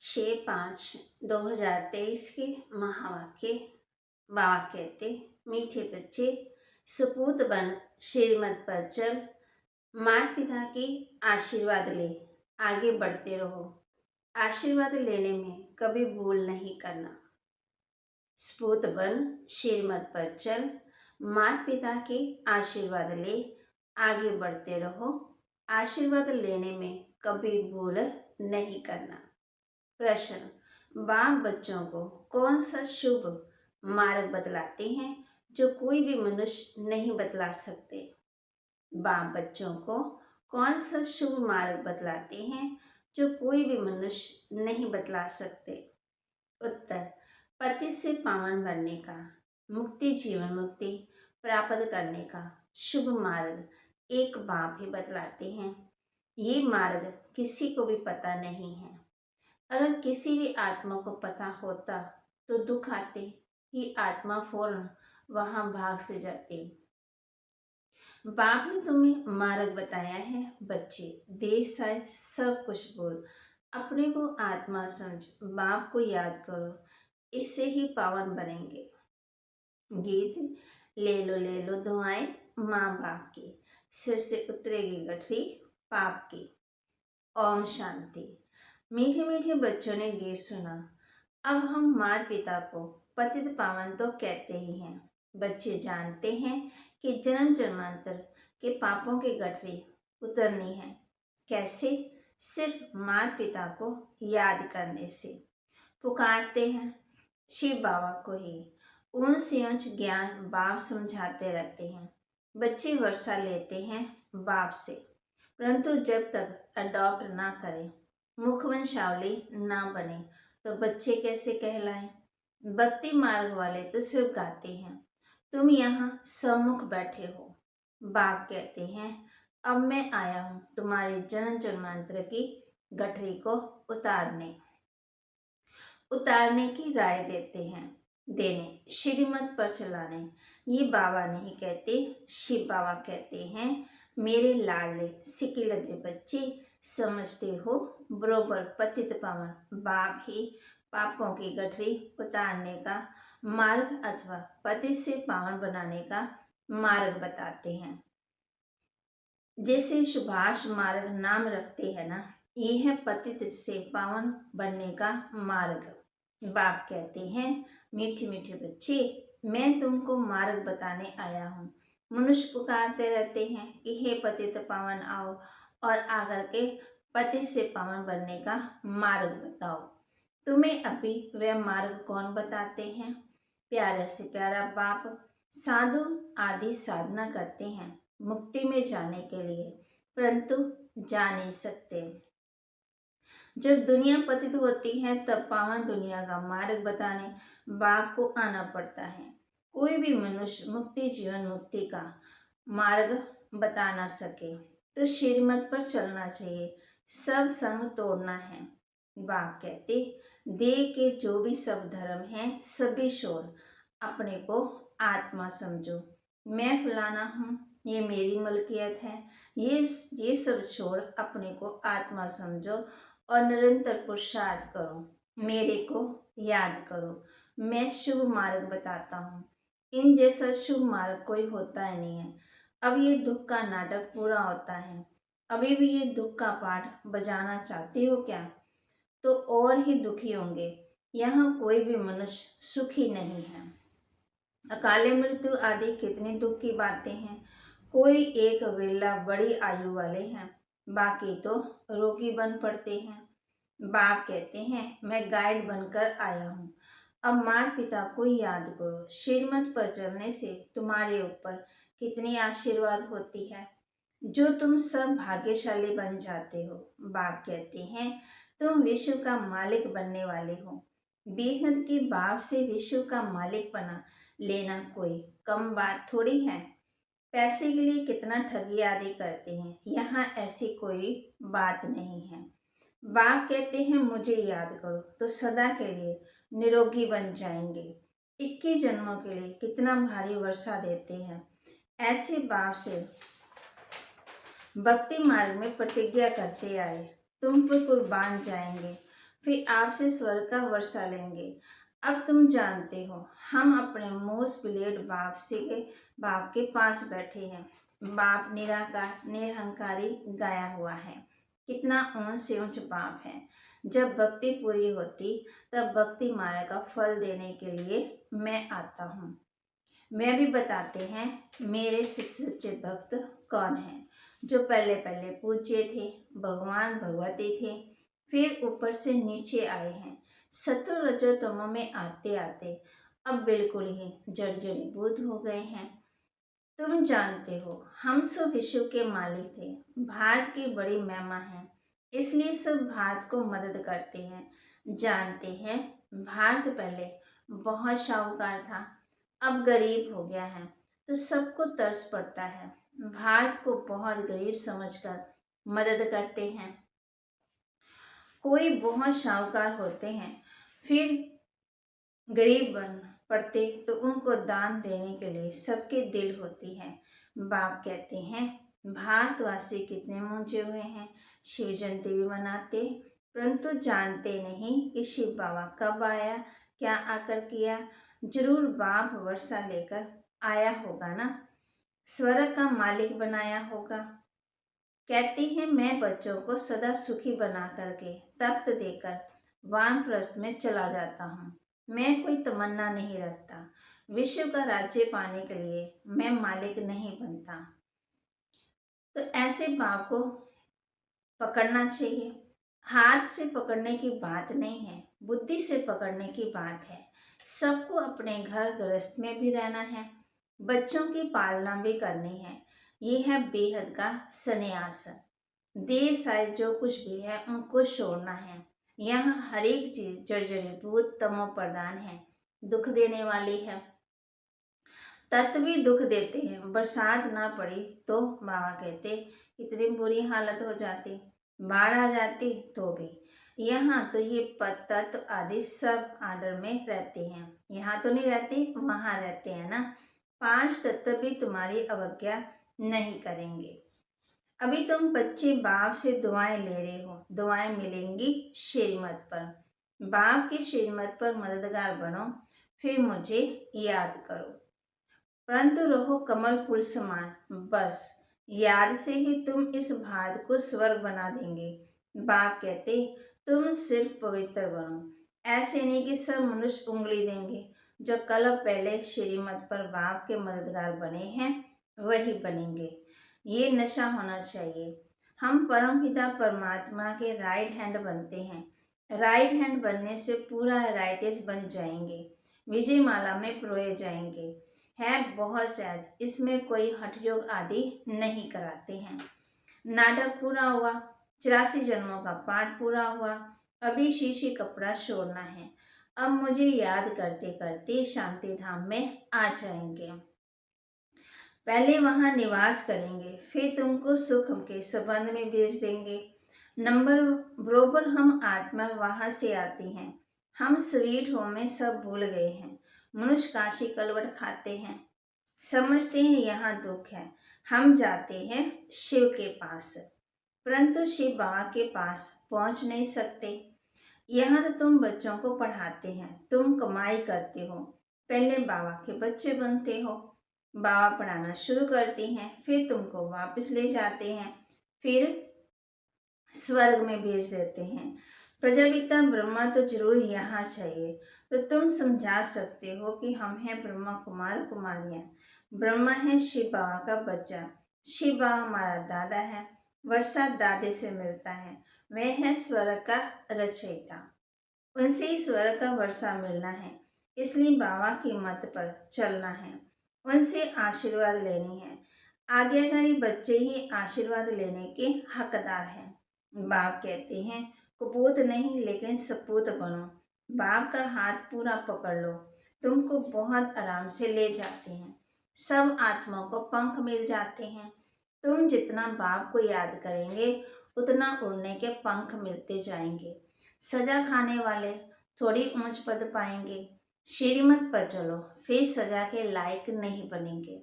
6/5/2023 के महावाक्य। बाबा कहते, मीठे बच्चे, सपूत बन, श्रीमत पर चल, माता पिता की आशीर्वाद ले, आगे बढ़ते रहो। आशीर्वाद लेने में कभी भूल नहीं करना। सपूत बन, श्रीमत पर चल, माता पिता की आशीर्वाद ले, आगे बढ़ते रहो। आशीर्वाद लेने में कभी भूल नहीं करना। प्रश्न, बाप बच्चों को कौन सा शुभ मार्ग बतलाते हैं जो कोई भी मनुष्य नहीं बतला सकते? बाप बच्चों को कौन सा शुभ मार्ग बतलाते हैं जो कोई भी मनुष्य नहीं बतला सकते? उत्तर, पति से पावन बनने का, मुक्ति जीवन मुक्ति प्राप्त करने का शुभ मार्ग एक बाप ही बतलाते हैं। ये मार्ग किसी को भी पता नहीं है। अगर किसी भी आत्मा को पता होता तो दुख आते ही आत्मा फौरन वहां भाग से जाती। बाप ने तुम्हें मार्ग बताया है। बच्चे, देश शायद सब कुछ बोल, अपने को आत्मा समझ, बाप को याद करो, इससे ही पावन बनेंगे। गीत, ले लो दुआएं माँ बाप की, सिर से उतरेगी गठरी पाप की। ओम शांति। मीठे मीठे बच्चों ने गीत सुना। अब हम माता पिता को पतित पावन तो कहते ही हैं। बच्चे जानते हैं कि जन्म जन्मांतर के पापों की गठरी उतरनी है। कैसे? सिर्फ माता पिता को याद करने से। पुकारते हैं शिव बाबा को ही। ऊंच से ऊंच ज्ञान बाप समझाते रहते हैं। बच्चे वर्षा लेते हैं बाप से, परंतु जब तक अडॉप्ट ना करें, मुखवंशावली ना बने, तो बच्चे कैसे कहलाएं? भक्ति मार्ग वाले तो सिर्फ गाते हैं। तुम यहाँ सम्मुख बैठे हो। बाप कहते हैं, अब मैं आया हूँ तुम्हारे जन्म जन्मांतर की गठरी को उतारने की राय देने, श्रीमत पर चलाने। ये बाबा नहीं कहते, शिव बाबा कहते हैं, मेरे लाडले सिकिलते बच्चे, समझते हो बरोबर पतित पावन बाप ही पापों की गठरी उतारने का मार्ग अथवा पति से पावन बनाने का मार्ग बताते हैं। जैसे सुभाष मार्ग नाम रखते हैं ना, ये है पतित से पावन बनने का मार्ग। बाप कहते हैं, मीठे मीठे बच्चे, मैं तुमको मार्ग बताने आया हूँ। मनुष्य पुकारते रहते हैं कि हे पतित पावन आओ और आकर के पति से पावन बनने का मार्ग बताओ। तुम्हें अभी वह मार्ग कौन बताते हैं? प्यारे से प्यारा बाप। साधु आदि साधना करते हैं मुक्ति में जाने के लिए, परंतु जा नहीं सकते। जब दुनिया पतित होती है तब पावन दुनिया का मार्ग बताने बाप को आना पड़ता है। कोई भी मनुष्य मुक्ति जीवन मुक्ति का मार्ग बता ना सके तो श्रीमत पर चलना चाहिए, सब संग तोड़ना है। बाप कहते, देह के जो भी सब धर्म हैं सभी छोड़ अपने को आत्मा समझो। मैं फलाना हूँ, ये मेरी मलकियत है, ये सब छोड़ अपने को आत्मा समझो और निरंतर पुरुषार्थ करो, मेरे को याद करो। मैं शुभ मार्ग बताता हूँ। इन जैसा शुभ मार्ग कोई होता ही नहीं है। अब ये दुख का नाटक पूरा होता है। अभी भी ये दुख का पाठ बजाना चाहते हो क्या? तो और ही दुखी होंगे। यहाँ कोई भी मनुष्य सुखी नहीं है। अकाले मृत्यु आदि कितनी दुख की बातें हैं। कोई एक वेला बड़ी आयु वाले हैं, बाकी तो रोगी बन पड़ते हैं। बाप कहते हैं, मैं गाइड बनकर आया हूँ। अब माता पिता को याद करो। श्रीमत पर चलने से तुम्हारे ऊपर कितनी आशीर्वाद होती है, जो तुम सब भाग्यशाली बन जाते हो। बाप कहते हैं, तुम विश्व का मालिक बनने वाले हो। बेहद के बाप से विश्व का मालिक बना लेना कोई कम बात थोड़ी है। पैसे के लिए कितना ठगी आदि करते हैं, यहाँ ऐसी कोई बात नहीं है। बाप कहते हैं, मुझे याद करो तो सदा के लिए निरोगी बन जाएंगे। 21 जन्मों के लिए कितना भारी वर्षा देते हैं। ऐसे बाप से भक्ति मार्ग में प्रतिज्ञा करते आए, तुम पर कुर्बान जाएंगे। फिर आपसे स्वर्ग का वर्षा लेंगे। अब तुम जानते हो, हम अपने मोस्ट बिलीव्ड बाप के पास बैठे हैं। बाप निराकार निरहंकारी गाया हुआ है। कितना ऊंच से ऊंच बाप है। जब भक्ति पूरी होती तब भक्ति मार्ग का फल देने के लिए मैं आता हूँ। मैं भी बताते हैं मेरे सच्चे भक्त कौन हैं, जो पहले पहले पूज्य थे, भगवान भगवती थे, फिर ऊपर से नीचे आए हैं। सत्व रजो तमो में आते आते अब बिल्कुल ही जर्जरीभूत हो गए हैं। तुम जानते हो, हम सब विश्व के मालिक थे, भारत की बड़ी महिमा है, इसलिए सब भारत को मदद करते हैं। जानते हैं, भारत पहले बहुत शाहूकार था, अब गरीब हो गया है, तो सबको तरस पड़ता है। भारत को बहुत गरीब समझकर मदद करते हैं। कोई बहुत शाहूकार होते हैं, फिर गरीब बन पड़ते तो उनको दान देने के लिए सबके दिल होती है। बाप कहते हैं, भारतवासी कितने मुंजे हुए हैं, शिव जयंती भी मनाते, परंतु जानते नहीं कि शिव बाबा कब आया, क्या आकर किया। जरूर बाप वर्षा लेकर आया होगा ना, स्वर्ग का मालिक बनाया होगा। कहती है, मैं बच्चों को सदा सुखी बना करके तख्त देकर वानप्रस्थ में चला जाता हूँ। मैं कोई तमन्ना नहीं रखता, विश्व का राज्य पाने के लिए मैं मालिक नहीं बनता। तो ऐसे बाप को पकड़ना चाहिए। हाथ से पकड़ने की बात नहीं है, बुद्धि से पकड़ने की बात है। सबको अपने घर गृहस्थ में भी रहना है, बच्चों की पालना भी करनी है। ये है बेहद का संन्यास। देह साइज जो कुछ भी है उनको छोड़ना है। यहाँ हर एक चीज जर्जरीभूत तमो प्रधान है, दुख देने वाली है। तत्व भी दुख देते हैं। बरसात ना पड़ी तो बाबा कहते कितनी बुरी हालत हो जाती, बाढ़ आ जाती तो भी। यहाँ तो ये तत्व आदि सब आर्डर में रहते हैं। यहाँ तो नहीं रहते, वहाँ रहते हैं ना। 5 तत्व भी तुम्हारी अवज्ञा नहीं करेंगे। अभी तुम बच्चे बाप से दुआएं ले रहे हो, दुआएं मिलेंगी श्रीमत पर। बाप की श्रीमत पर मददगार बनो, फिर मुझे याद करो, परंतु रहो कमल फूल समान। बस याद से ही तुम इस भारत को स्वर्ग बना देंगे। बाप कहते तुम सिर्फ पवित्र बनो, ऐसे नहीं कि सब मनुष्य उंगली देंगे। जो कल पहले श्रीमत पर बाप के मददगार बने हैं वही बनेंगे। ये नशा होना चाहिए। हम परमपिता परमात्मा के राइट हैंड बनते हैं। राइट हैंड बनने से पूरा राइटिस बन जाएंगे, विजय माला में परोए जाएंगे। है बहुत सहज, इसमें कोई हठयोग आदि नहीं कराते हैं। नाटक पूरा हुआ, 84 जन्मों का पाठ पूरा हुआ, अभी शीशी कपड़ा छोड़ना है। अब मुझे याद करते करते शांति धाम में आ जाएंगे। पहले वहां निवास करेंगे, फिर तुमको सुख के संबंध में भेज देंगे। नंबर बरोबर हम आत्मा वहां से आती हैं। हम स्वीट होम में सब भूल गए हैं। मनुष्य काशी कलवट खाते हैं, समझते हैं यहाँ दुख है। हम जाते हैं शिव के पास, परंतु शिव बाबा के पास पहुंच नहीं सकते। यहाँ तो तुम बच्चों को पढ़ाते हैं, तुम कमाई करते हो, पहले बाबा के बच्चे बनते हो, बाबा पढ़ाना शुरू करते हैं, फिर तुमको वापस ले जाते हैं, फिर स्वर्ग में भेज देते हैं। प्रजापिता ब्रह्मा तो जरूर यहाँ चाहिए, तो तुम समझा सकते हो कि हम हैं ब्रह्मा कुमार कुमारियाँ। ब्रह्मा है शिव बाबा का बच्चा, शिव बाबा हमारा दादा है, वर्षा दादे से मिलता है, वह है स्वर्ग का रचयिता, उनसे ही स्वर्ग का वर्षा मिलना है। इसलिए बाबा की मत पर चलना है, उनसे आशीर्वाद लेनी है। आज्ञाकारी बच्चे ही आशीर्वाद लेने के हकदार हैं। बाप कहते हैं कुपूत नहीं लेकिन सपूत बनो। बाप का हाथ पूरा पकड़ लो, तुमको बहुत आराम से ले जाते हैं। सब आत्माओं को पंख मिल जाते हैं। तुम जितना बाप को याद करेंगे उतना उड़ने के पंख मिलते जाएंगे। सजा खाने वाले थोड़ी ऊंच पद पाएंगे। श्रीमत पर चलो, फिर सजा के लायक नहीं बनेंगे।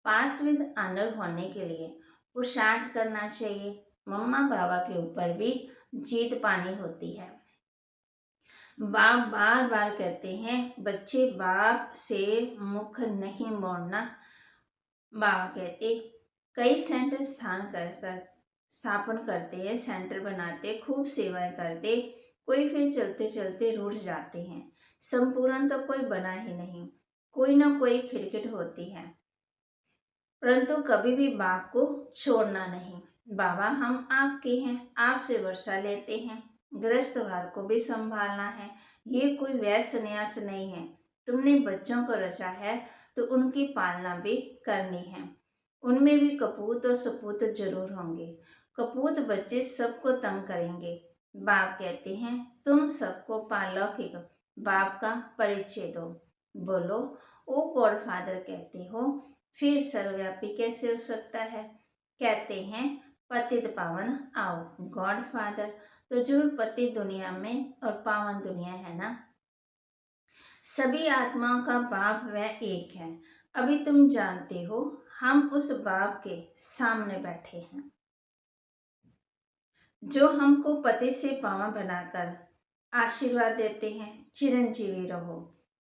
पास विद ऑनर होने के लिए पुरुषार्थ करना चाहिए। मम्मा बाबा के ऊपर भी जीत पानी होती है। बाप बार बार कहते हैं बच्चे बाप से मुख नहीं मोड़ना। बाबा कहते कई सेंटर स्थापन करते हैं, सेंटर बनाते, खूब सेवाएं करते, कोई फिर चलते चलते रूठ जाते हैं। संपूर्ण तो कोई बना ही नहीं, कोई ना कोई खिड़किट होती है, परंतु कभी भी बाप को छोड़ना नहीं। बाबा हम आपके हैं, आपसे वर्षा लेते हैं, गृहस्थ भार को भी संभालना है, ये कोई वैध संन्यास नहीं है। तुमने बच्चों को रचा है तो उनकी पालना भी करनी है। उनमें भी कपूत और सपूत जरूर होंगे। कपूत बच्चे सबको तंग करेंगे। बाप कहते हैं तुम सबको पारलौकिक बाप का परिचय दो। बोलो ओ गॉडफादर कहते हो, फिर सर्वव्यापी कैसे हो सकता है? कहते हैं पतित पावन आओ। गॉडफादर तो जरूर पतित दुनिया में और पावन दुनिया है ना। सभी आत्माओं का बाप वह एक है। अभी तुम जानते हो हम उस बाप के सामने बैठे हैं जो हमको पति से पावन बनाकर आशीर्वाद देते हैं, चिरंजीवी रहो।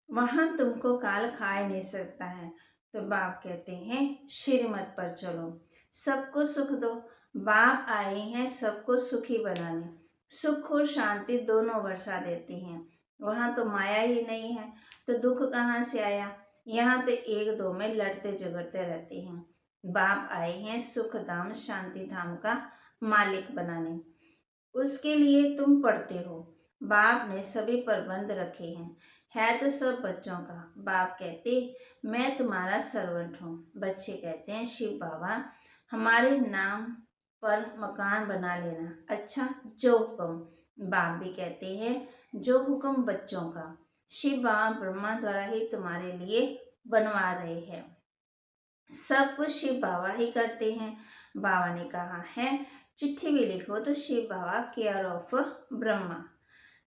वहां तुमको काल खाए नहीं सकता है। तो बाप कहते हैं श्रीमत पर चलो, सबको सुख दो। बाप आए हैं सबको सुखी बनाने, सुख और शांति दोनों वर्षा देते हैं। वहां तो माया ही नहीं है तो दुख कहाँ से आया? यहाँ तो एक दो में लड़ते झगड़ते रहते हैं। बाप आए हैं सुख धाम शांति धाम का मालिक बनाने, उसके लिए तुम पढ़ते हो। बाप ने सभी प्रबंध रखे हैं, है तो सब बच्चों का। बाप कहते मैं तुम्हारा सर्वेंट हूँ। बच्चे कहते हैं शिव बाबा हमारे नाम पर मकान बना लेना। अच्छा जो हुक्म। बाप भी कहते हैं जो हुक्म बच्चों का। शिव बाबा ब्रह्मा द्वारा ही तुम्हारे लिए बनवा रहे हैं, सब कुछ शिव बाबा ही करते हैं। बाबा ने कहा है चिट्ठी भी लिखो तो शिव बाबा केयर ऑफ ब्रह्मा।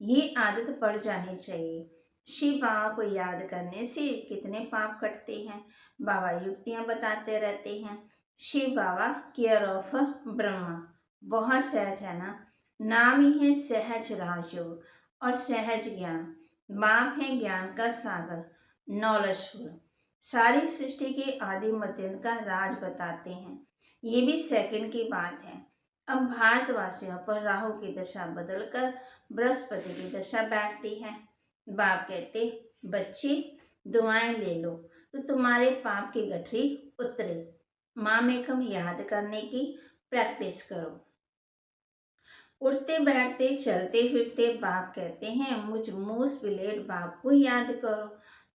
ये आदत पड़ जानी चाहिए। शिव बाबा को याद करने से कितने पाप कटते हैं। बाबा युक्तियां बताते रहते हैं। शिव बाबा केयर ऑफ ब्रह्मा बहुत सहज है ना। नाम ही है सहज राजयोग और सहज ज्ञान। बाप है ज्ञान का सागर, नॉलेजफुल। सारी सृष्टि के आदि मध्य का राज बताते हैं। ये भी सेकंड की बात है। अब भारतवासियों पर राहु की दशा बदलकर बृहस्पति की दशा बैठती है। बाप कहते बच्चे दुआएं ले लो तो तुम्हारे पाप की गठरी उतरे। मामेकम याद करने की प्रैक्टिस करो। उठते बैठते चलते फिरते बाप कहते हैं मुझ मूस बिलेट बाप को याद करो।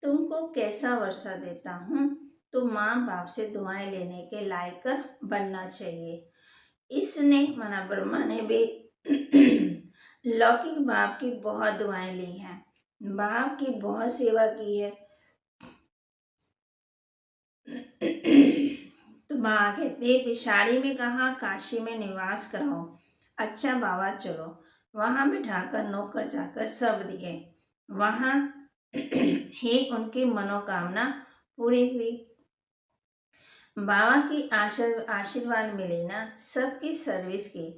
तुमको कैसा वर्षा देता हूँ तो माँ बाप से दुआएं लेने के लायक बनना चाहिए। इसने माना ब्रह्मा ने भी लौकिक बाप की बहुत दुआएं ली हैं, बाप की बहुत सेवा की है। तो माँ कहते पिशाड़ी में कहा काशी में निवास कराओ। अच्छा बाबा चलो, वहां बिठाकर नौकर जाकर सब दिए। वहां ही उनकी मनोकामना पूरी हुई। बाबा की आशीर्वाद मिले ना, सबकी सर्विस की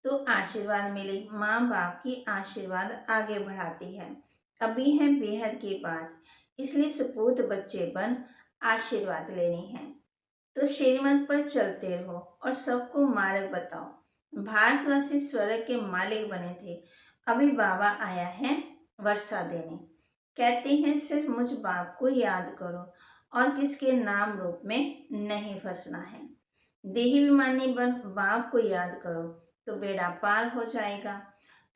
तो आशीर्वाद मिले। माँ बाप की आशीर्वाद आगे बढ़ाती है। अभी है बेहद की बात, इसलिए सपूत बच्चे बन आशीर्वाद लेनी है। तो श्रीमत पर चलते रहो और सबको मार्ग बताओ। भारतवासी स्वर्ग के मालिक बने थे, अभी बाबा आया है वर्षा देने। कहते हैं सिर्फ मुझ बाप को याद करो और किसके नाम रूप में नहीं फंसना है। देही विमानी बन बाप को याद करो तो बेड़ा पार हो जाएगा।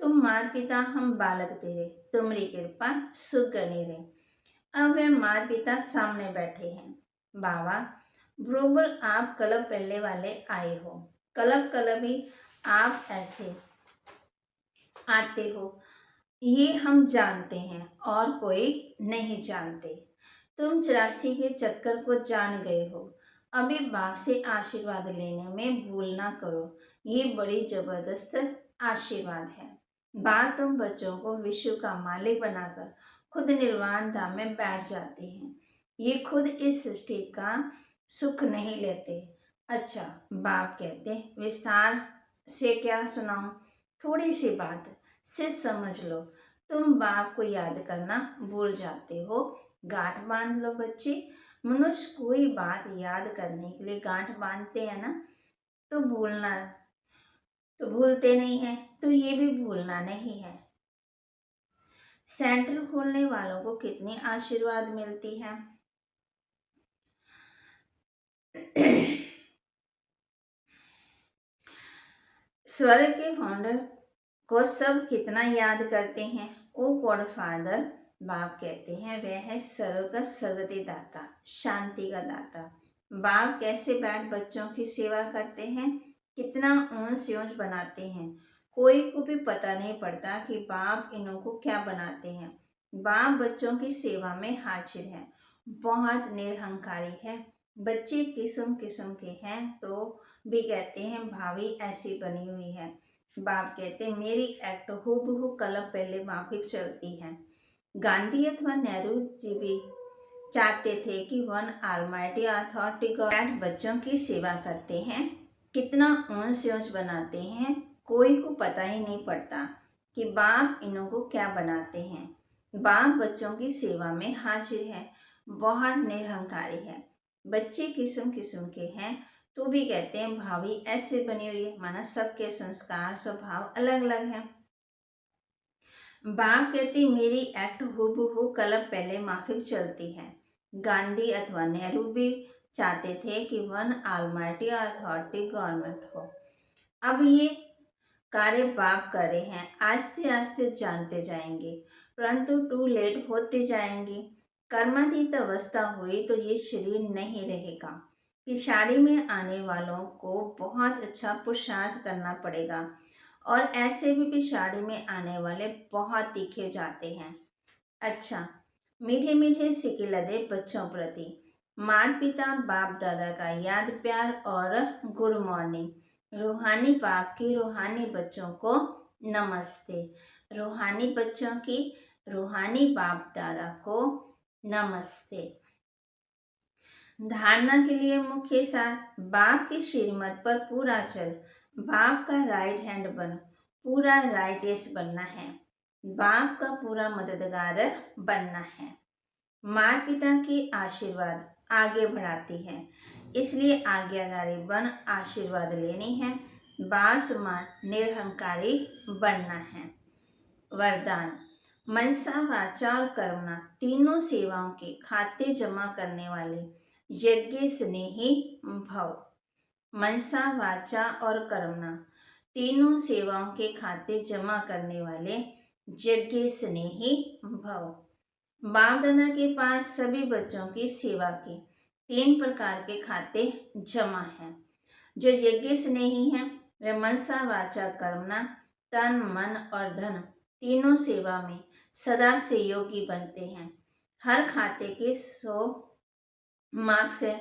तुम माता पिता हम बालक तेरे, तुम्हारी कृपा सुख गनी रे। अब वे माता पिता सामने बैठे हैं। बाबा बरोबर आप कलब पहले वाले आए हो, कलब ही आप ऐसे आते हो, ये हम जानते हैं और कोई नहीं जानते। तुम 84 के चक्कर को जान गए हो। अभी बाप से आशीर्वाद लेने में भूल ना करो, ये बड़ी जबरदस्त आशीर्वाद है। बाप तुम बच्चों को विश्व का मालिक बनाकर खुद निर्वाण धाम में बैठ जाते हैं। ये खुद इस सृष्टि का सुख नहीं लेते। अच्छा बाप कहते विस्तार से क्या सुनाऊं? थोड़ी सी बात से समझ लो। तुम बाप को याद करना भूल जाते हो। गांठ बांध लो बच्चे। मनुष्य कोई बात याद करने के लिए गांठ बांधते हैं ना, तो भूलते नहीं है, तो ये भी भूलना नहीं है। सेंटर खोलने वालों को कितनी आशीर्वाद मिलती है। स्वर्ग के फाउंडर को सब कितना याद करते हैं। ओ गॉड फादर, बाप कहते हैं वह है सर्व का सदगति दाता, शांति का दाता। बाप कैसे बैठ बच्चों की सेवा करते हैं, कितना ऊंच ऊंच बनाते हैं। कोई को भी पता नहीं पड़ता कि बाप इन्हों को क्या बनाते हैं। बाप बच्चों की सेवा में हाजिर है, बहुत निरहंकारी है। बच्चे किस्म किस्म के हैं तो भी कहते हैं भाभी ऐसी बनी हुई है। बाप कहते हैं मेरी एक्ट हूबहू कलम पहले माफिक चलती है। गांधी अथवा नेहरू जी भी चाहते थे कि वन ऑलमाइटी अथॉरिटी गॉड बच्चों की सेवा करते हैं, कितना ऊंच ऊंच बनाते हैं। कोई को पता ही नहीं पड़ता कि बाप इन्हों को क्या बनाते हैं। बाप बच्चों की सेवा में हाजिर है, बहुत निरहंकारी है। बच्चे किस्म किस्म के हैं तो भी कहते हैं भाभी ऐसे बनी हुई है, माना सबके संस्कार स्वभाव अलग अलग हैं। बाप कहते मेरी एक्ट हूबहू कलम पहले माफिक चलती है। गांधी अथवा नेहरू भी चाहते थे कि वन ऑलमाइटी अथॉरिटी गवर्नमेंट हो। अब ये कार्य बाप कर रहे हैं, आस्ते आस्ते जानते जाएंगे, परंतु टू लेट होते जाएंगे। कर्मातीत अवस्था हुई तो ये शरीर नहीं रहेगा। पिछाड़ी में आने वालों को बहुत अच्छा पुरुषार्थ करना पड़ेगा, और ऐसे भी पिछाड़ी में आने वाले बहुत तीखे जाते हैं। अच्छा, मीठे मीठे सिक्के लदे बच्चों प्रति माता पिता बाप दादा का याद प्यार और गुड मॉर्निंग। रूहानी बाप की रूहानी बच्चों को नमस्ते। रूहानी बच्चों की रूहानी बाप दादा को नमस्ते। धारणा के लिए मुख्य सार बाप की श्रीमत पर पूरा चल, बाप का राइट हैंड बन, पूरा राइटेस बनना है, बाप का पूरा मददगार बनना है। माता पिता की आशीर्वाद आगे बढ़ाती है, इसलिए आज्ञाकारी बन आशीर्वाद लेनी है। बासमान निरहंकारी बनना है। वरदान मनसा वाचा और कर्मणा तीनों सेवाओं के खाते जमा करने वाले यज्ञ स्नेही भव। मनसा वाचा और कर्मणा तीनों सेवाओं के खाते जमा करने वाले यज्ञ स्नेही भव। बाप दादा के पास सभी बच्चों की सेवा के 3 प्रकार के खाते जमा हैं। जो यज्ञ स्नेही हैं वे मनसा वाचा कर्मणा तन मन और धन तीनों सेवा में सदा सहयोगी बनते हैं। हर खाते के 100 मार्क्स है।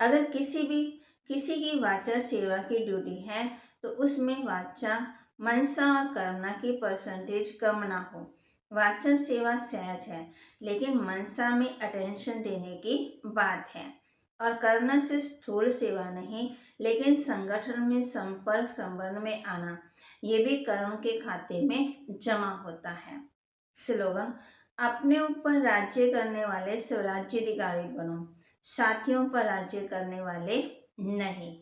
अगर किसी की वाचा सेवा की ड्यूटी है तो उसमें वाचा मनसा और कर्मणा की परसेंटेज कम ना हो। वाचा सेवा सहज है, लेकिन मनसा में अटेंशन देने की बात है, और कर्मणा से स्थूल सेवा नहीं, लेकिन संगठन में संपर्क संबंध में आना, ये भी कर्म के खाते में जमा होता है। स्लोगन अपने ऊपर राज्य करने वाले स्वराज्याधिकारी बनो, साथियों पर राज्य करने वाले नहीं।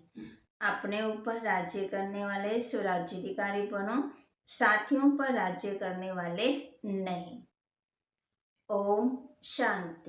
अपने ऊपर राज्य करने वाले स्वराज्याधिकारी बनो, साथियों पर राज्य करने वाले नहीं। ओम शांति।